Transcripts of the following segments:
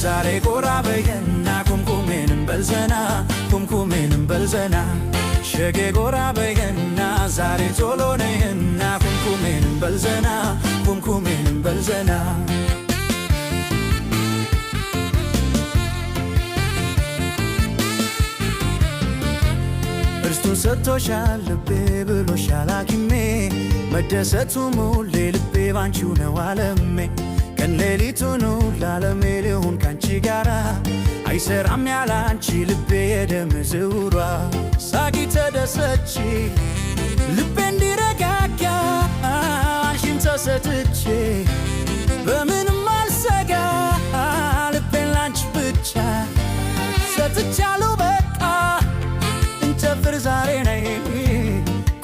ዛሬ ጎራ በይና ኩምኩሜንም በልዘና ኩምኩሜንም በልዘና ሸጌ ጎራ በይና ዛሬ ቶሎ ነይና ኩምኩሜንም በልዘና ኩምኩሜንም በልዘና እርስቱን ሰጥቶሻል ልቤ ብሎሻል ሐኪሜ መደሰቱ ሙሌ ልቤ ባንቺው ነው ዓለሜ ቀን ሌሊቱን ለዓለሜ ልሁን ካንቺ ጋራ አይሰራም ያላንቺ ልቤ የደም ዝውሯ ሳቂ ተደሰች ልቤ እንዲረጋጋ አንቺን ተሰጥቼ በምንም አልሰጋ ልቤን ላንቺ ብቻ ሰጥቻለሁ በቃ እንጨፍር ዛሬ ነይ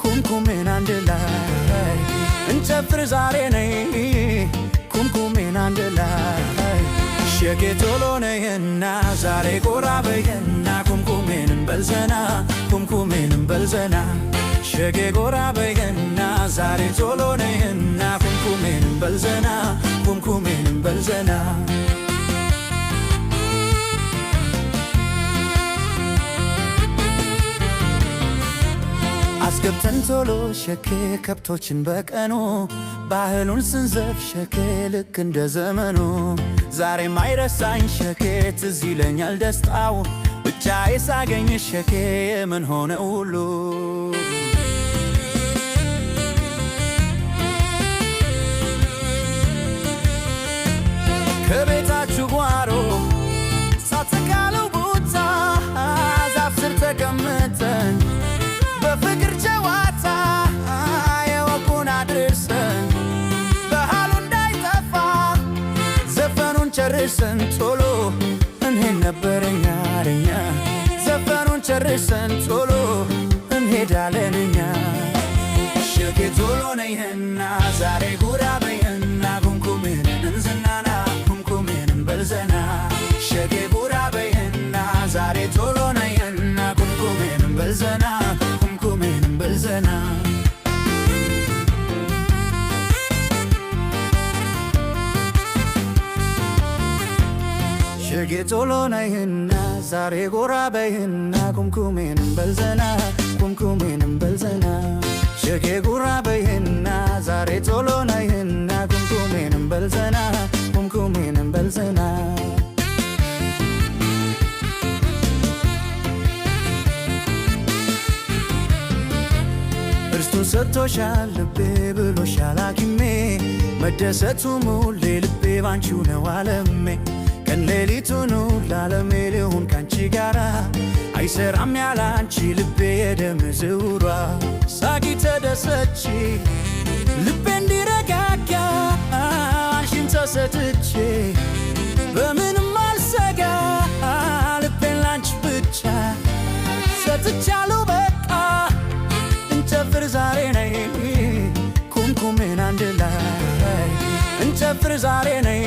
ኩምኩሜን አንድ ላይ እንጨፍር ዛሬ ነይ ኩምኩሜን አንድ ላይ ሸጌ ቶሎ ነይና ዛሬ ጎራ በይና ኩምኩሜንም በልዘና ኩምኩሜንም በልዘና ሸጌ ጎራ በይና ዛሬ ቶሎ ነይና ኩምኩሜንም በልዘና ኩምኩሜንም በልዘና አስገብተን ቶሎ ሸኬ ከብቶችን በቀኑ ባህሉን ስንዘፍ ሸኬ ልክ እንደ ዘመኑ ዛሬም አይረሳኝ ሸኬ ትዝ ይለኛል ደስታው ብቻዬ ሳገኝ ሸኬ የምን ሆነ ሁሉ ከቤታችሁ ጓሮ ሳትቃለው ቦታ ዛፍ ስር ተቀምጠን በፍቅር ጨዋታ የወጉን አድርሰን ባህሉ እንዳይጠፋ ዘፈኑን ጨርሰን ቶሎ እንሄድ ነበረኛ አረኛ ዘፈኑን ጨርሰን ቶሎ እንሄዳለን እኛ ሸጌ ቶሎ ነይና ዛሬ ጎራ በይና ኩምኩሜንን እንዝናና ኩምኩሜንን በልዘና ሸጌ ጎራ በይና ዛሬ ቶሎ ነይና ኩምኩሜንን በልዘና በልዘና ሸጌ ቶሎ ነይና ዛሬ ጎራ በይና ኩምኩሜንም በልዘና ኩምኩሜንም በልዘና ሸጌ ጎራ በይና ዛሬ ቶሎ ነይና ኩምኩሜንም በልዘና ኩምኩሜንም በልዘና እርስቱን ሰጥቶሻል ልቤ ብሎሻል ሐኪሜ መደሰቱ ሙሌ ልቤ ባንቺው ነው ዓለሜ ቀን ሌሊቱን ለዓለሜ ልሁን ካንቺ ጋራ አይሰራም ያላንቺ ልቤ የደም ዝውሯ ሳቂ ተደሰች ልቤ እንዲረጋጋ አንቺን ተሰጥቼ በምንም አልሰጋ ልቤን ላንቺ ብቻ ሰጥቻለሁ በቃ እንጨፍር ዛሬ ነይ ኩምኩሜን አንድ ላይ እንጨፍር ዛሬ ነይ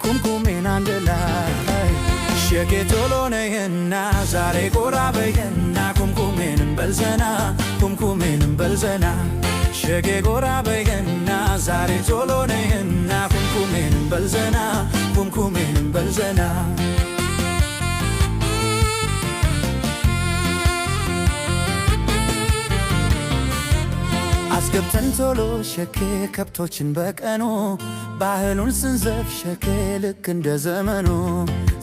ኩምኩሜን አንድ ላይ ሸጌ ቶሎ ነይና ዛሬ ጎራ በይና ኩምኩሜንም በልዘና ኩምኩሜንም በልዘና ሸጌ ጎራ በይና ዛሬ ቶሎ ነይና ኩምኩሜንም በልዘና ኩምኩሜንም በልዘና አስገብተን ቶሎ ሸኬ ከብቶችን በቀኑ ባህሉን ስንዘፍ ሸኬ ልክ እንደ ዘመኑ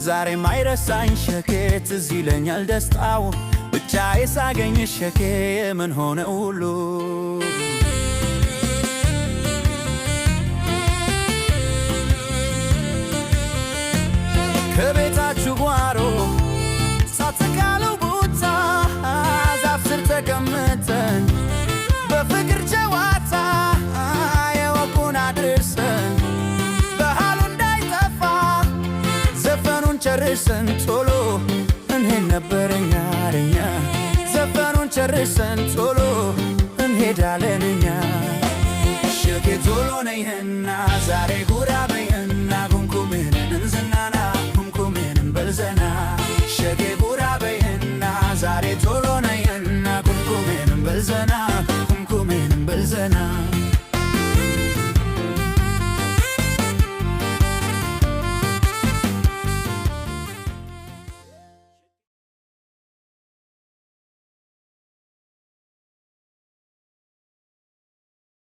ዛሬም አይረሳኝ ሸኬ ትዝ ይለኛል ደስታው ብቻዬ ሳገኝ ሸኬ የምን ሆነ ሁሉ ከቤታችሁ ጓሮ ሳትቃለው ቦታ ዛፍ ስር ተቀምጠን በፍቅር ጨዋታ የወጉን አድርሰን ባህሉ እንዳይጠፋ ዘፈኑን ጨርሰን ቶሎ እንሄድ ነበረኛ አረኛ ዘፈኑን ጨርሰን ቶሎ እንሄዳለን እኛ ሸጌ ቶሎ ነይና ዛሬ ጎራ በይና ኩምኩሜንን እንዝናና ኩምኩሜንን በልዘና ሸጌ ጎራ በይና ዛሬ ቶሎ